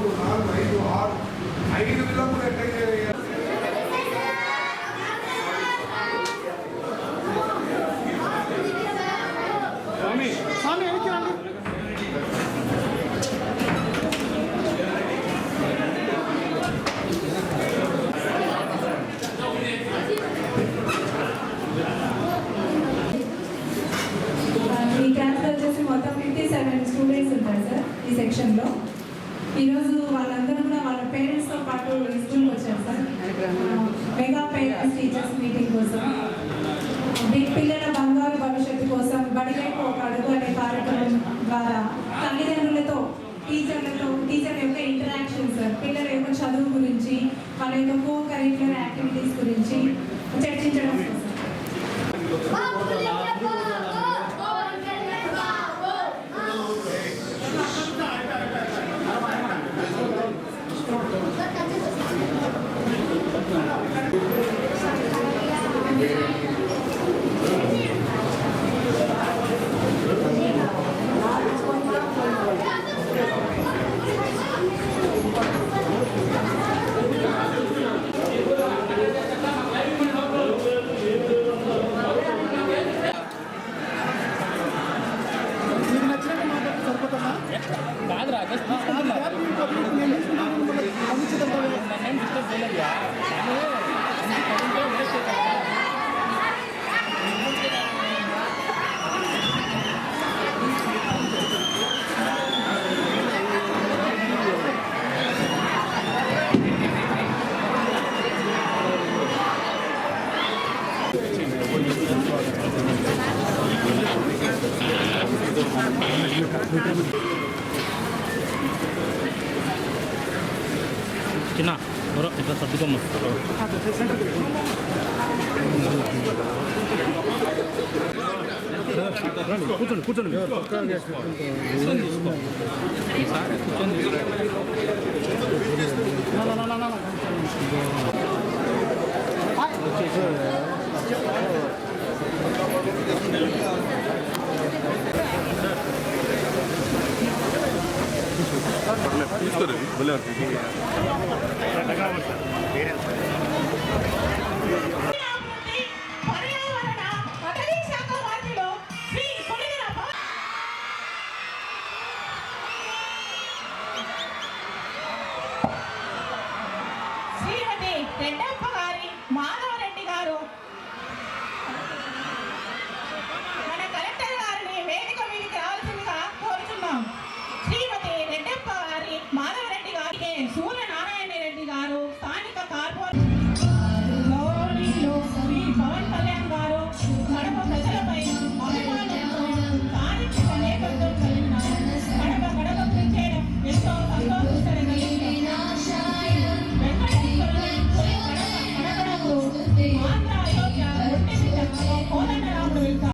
4, 5, 5 విధములు ఎట్లయితే మొత్తం 57 స్టూడెంట్స్ ఉంటారు సార్ ఈ సెక్షన్లో. ఈరోజు వాళ్ళందరూ కూడా వాళ్ళ పేరెంట్స్తో పాటు స్కూల్కి వచ్చారు sir. Mega parents teachers meeting కోసం, పిల్లల బంగారు భవిష్యత్తు కోసం బడివైపు ఒక అడుగు అనే కార్యక్రమం ద్వారా తల్లిదండ్రులతో టీచర్ యొక్క ఇంటరాక్షన్ సార్, పిల్లల యొక్క చదువు గురించి, వాళ్ళ యొక్క కో కరిక్యులర్ యాక్టివిటీస్ గురించి చర్చించడం సార్. చిన్న ఇట్లా సర్దుకోమ్మ. కూర్చోండి కూర్చోండి. తీసుకోండి